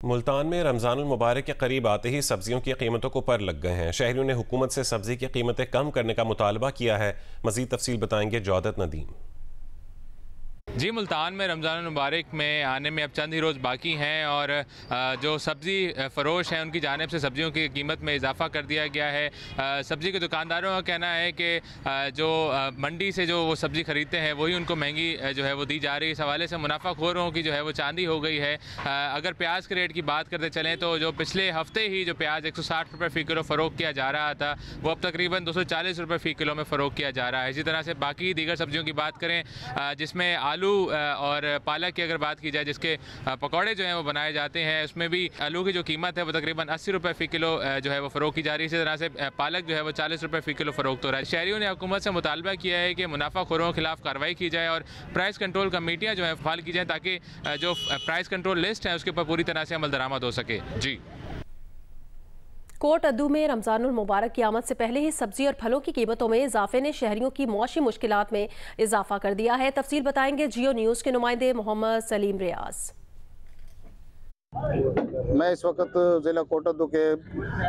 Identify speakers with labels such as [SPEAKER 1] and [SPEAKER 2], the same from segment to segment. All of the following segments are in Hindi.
[SPEAKER 1] मुल्तान में रमज़ानुल मुबारक के करीब आते ही सब्जियों की कीमतों को पर लग गए हैं। शहरियों ने हुकूमत से सब्जी की कीमतें कम करने का मुतालबा किया है। मज़ीद तफसील बताएंगे जौदत नदीम।
[SPEAKER 2] जी, मुल्तान में रमज़ान मुबारक में आने में अब चंद ही रोज़ बाकी हैं और जो सब्ज़ी फ़रोश हैं उनकी जानिब से सब्ज़ियों की कीमत में इजाफ़ा कर दिया गया है। सब्ज़ी के दुकानदारों का कहना है कि जो मंडी से जो वो सब्ज़ी ख़रीदते हैं वही उनको महंगी जो है वो दी जा रही है। इस हवाले से मुनाफाखोरों की जो है वो चांदी हो गई है। अगर प्याज के रेट की बात करते चलें तो जो पिछले हफ्ते ही जो प्याज 160 रुपये फ़ी किलो फ़रोख्त किया जा रहा था वो अब तकरीबन 240 रुपये फ़ी किलो में फ़रोख्त किया जा रहा है। इसी तरह से बाकी दीगर सब्ज़ियों की बात करें जिसमें आलू और पालक की अगर बात की जाए जिसके पकौड़े जो हैं वो बनाए जाते हैं, उसमें भी आलू की जो कीमत है वो तकरीबन 80 रुपये फ़ी किलो जो है वो फ़रोख्त की जा रही है। इसी तरह से पालक जो है वो 40 रुपये फ़ी किलो फ़रोख्त हो रहा है। शहरियों ने हुकूमत से मुतालबा किया है कि मुनाफाखोरों के खिलाफ कार्रवाई की जाए और प्राइस कंट्रोल कमेटियाँ जो है फाल की जाए ताकि जो प्राइस कंट्रोल लिस्ट है उसके ऊपर पूरी तरह से अमल दरामद हो सके। जी,
[SPEAKER 3] कोट अद्दू में रमज़ानुल मुबारक की आमद से पहले ही सब्जी और फलों की कीमतों में इजाफे ने शहरियों की मौशी मुश्किलात में इजाफा कर दिया है। तफसील बताएंगे जियो न्यूज़ के नुमाइंदे मोहम्मद सलीम रियाज।
[SPEAKER 4] मैं इस वक्त ज़िला कोट अद्दू के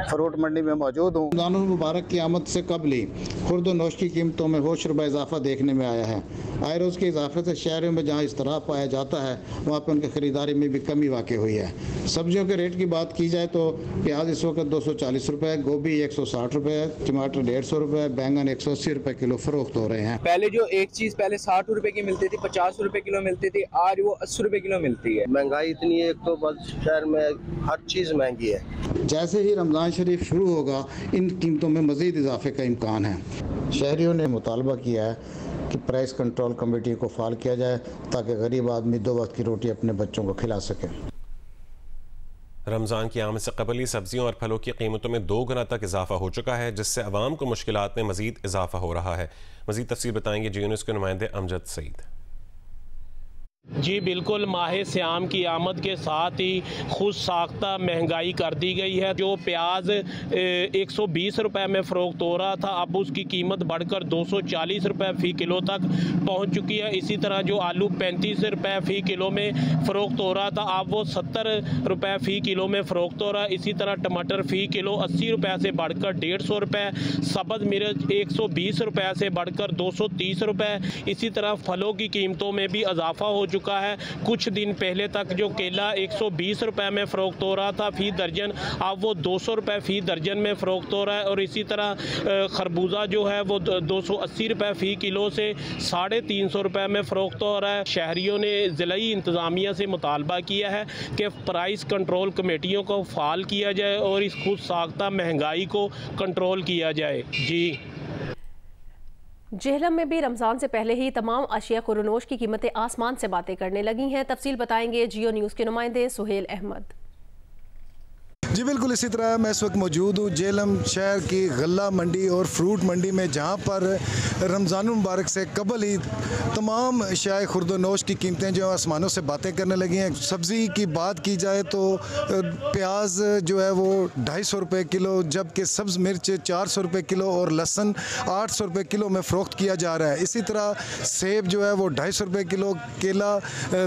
[SPEAKER 4] फ्रूट मंडी में मौजूद हूँ। रमज़ानुल मुबारक की आमद से कबल ही खुर्द नोश की कीमतों में होश रुपये इजाफा देखने में आया है। आए रोज़ के इजाफे से शहरों में जहाँ इसतराब पाया जाता है वहाँ पर उनकी ख़रीदारी में भी कमी वाक़ हुई है। सब्जियों के रेट की बात की जाए तो प्याज इस वक्त 240 रुपये, गोभी 160 रुपये, टमाटर 150 रुपये, बैंगन 180 रुपये किलो फ़रोख्त हो रहे हैं।
[SPEAKER 5] पहले जो एक चीज़ पहले 60 रुपये की मिलती थी, 50 रुपये किलो मिलती थी, आज वो 80 रुपये किलो मिलती है।
[SPEAKER 4] महंगाई इतनी है, एक तो बस शहर में हर चीज़ महंगी है।
[SPEAKER 6] जैसे ही रमज़ान शरीफ शुरू होगा इन कीमतों में मज़ीद इजाफे का इम्कान है।
[SPEAKER 4] शहरियों ने मुतालबा किया है कि प्राइस कंट्रोल कमेटी को फाल किया जाए ताकि गरीब आदमी 2 वक्त की रोटी अपने बच्चों को खिला सके।
[SPEAKER 1] रमज़ान की आमद से कबल ही सब्जियों और फलों की कीमतों में 2 गुना तक इजाफा हो चुका है जिससे अवाम को मुश्किलात में मज़ीद इजाफा हो रहा है। मज़ीद तफसील बताएंगे जियो न्यूज़ के नुमाइंदे अमजद सईद।
[SPEAKER 7] जी बिल्कुल, माह सियाम की आमद के साथ ही खुद साख्ता महंगाई कर दी गई है। जो प्याज 120 रुपये में फ़रोख्त हो रहा था अब उसकी कीमत बढ़कर 240 रुपये फ़ी किलो तक पहुंच चुकी है। इसी तरह जो आलू 35 रुपये फ़ी किलो में फ़रोख्त हो रहा था अब वो 70 रुपये फ़ी किलो में फ़रोख्त हो रहा है। इसी तरह टमाटर फ़ी किलो 80 रुपये से बढ़कर 150 रुपये, सब्ज़ मिर्च 120 रुपये से बढ़कर 230 रुपये। इसी तरह फलों की कीमतों में भी इजाफा हो चुका है। कुछ दिन पहले तक जो केला 120 रुपये में फ़रोख्त हो रहा था फ़ी दर्जन अब वो 200 रुपये फ़ी दर्जन में फ़रोख्त हो रहा है। और इसी तरह खरबूजा जो है वो 280 रुपये फ़ी किलो से 350 रुपये में फ़रोख्त हो रहा है। शहरियों ने ज़िलाई इंतज़ामिया से मुतालबा किया है कि प्राइस कंट्रोल कमेटियों को फ़ाल किया जाए और इस खुद साख्ता महंगाई को कंट्रोल किया जाए। जी,
[SPEAKER 3] जेहलम में भी रमज़ान से पहले ही तमाम अशिया कुरनोश की कीमतें आसमान से बातें करने लगी हैं। तफसील बताएंगे जियो न्यूज़ के नुमाइंदे सुहेल अहमद।
[SPEAKER 8] जी बिल्कुल, इसी तरह मैं इस वक्त मौजूद हूँ जेहलम शहर की गल्ला मंडी और फ्रूट मंडी में जहाँ पर रमज़ानुल मुबारक से कबल ही तमाम अशिया खुर्दनोश की कीमतें जो आसमानों से बातें करने लगी हैं। सब्ज़ी की बात की जाए तो प्याज जो है वो 250 रुपये किलो, जबकि सब्ज़ मिर्च 400 रुपये किलो और लहसुन 800 रुपये किलो में फ़रोख्त किया जा रहा है। इसी तरह सेब जो है वो 250 रुपये किलो, केला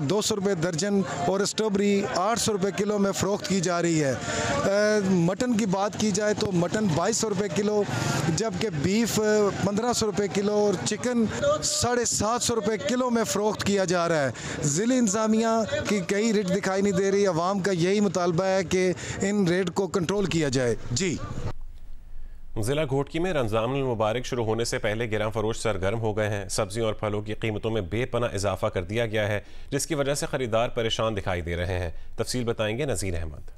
[SPEAKER 8] 200 रुपये दर्जन और स्ट्रॉबेरी 800 रुपये किलो में फ़रोख्त की जा रही है। मटन की बात की जाए तो मटन 2200 रुपये किलो, जबकि बीफ 1500 रुपये किलो और चिकन 750 रुपये किलो में फ़रोख्त किया जा रहा है। ज़िला इंतज़ामिया की कई रेट दिखाई नहीं दे रही। आवाम का यही मुतालबा है कि इन रेट को कंट्रोल किया जाए। जी,
[SPEAKER 1] ज़िला घोटकी में रमज़ानुल मुबारक शुरू होने से पहले गिरां फरोश सरगर्म हो गए हैं। सब्जियों और फलों की कीमतों में बेपनाह इजाफा कर दिया गया है जिसकी वजह से खरीदार परेशान दिखाई दे रहे हैं। तफसील बताएंगे नज़ीर अहमद।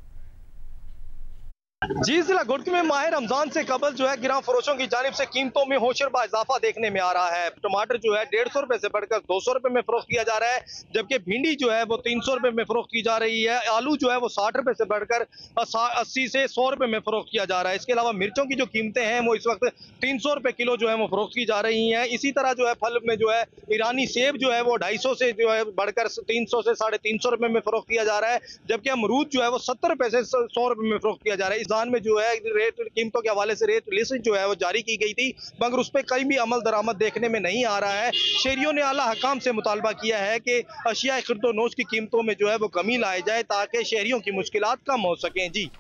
[SPEAKER 9] जी, जिला घोटकी में माह रमजान से कबल जो है गिरां फरोशों की जानिब से कीमतों में होशरबा इजाफा देखने में आ रहा है। टमाटर जो है 150 रुपए से बढ़कर 200 रुपए में फरोख्त किया जा रहा है, जबकि भिंडी जो है वो 300 रुपए में फरोख्त की जा रही है। आलू जो है वो 60 रुपए से बढ़कर 80 से 100 रुपए में फरोख्त किया जा रहा है। इसके अलावा मिर्चों की जो कीमतें हैं वो इस वक्त 300 रुपए किलो जो है वो फरोख्त की जा रही हैं। इसी तरह जो है फल में जो है ईरानी सेब जो है वो 250 से जो है बढ़कर 300 से 350 रुपए में फरोख्त किया जा रहा है, जबकि अमरूद जो है वो 70 रुपए से 100 रुपए में फरोख्त किया जा रहा है। रमजान में जो है रेट कीमतों के हवाले से रेट लिस्ट जो है वो जारी की गई थी, मगर उस पर कहीं भी अमल दरामद देखने में नहीं आ रहा है। शहरियों ने आला हकाम से मुतालबा किया है कि अशिया खिरदोनोश की कीमतों में जो है वो कमी लाई जाए ताकि शहरियों की मुश्किलात कम हो सकें। जी।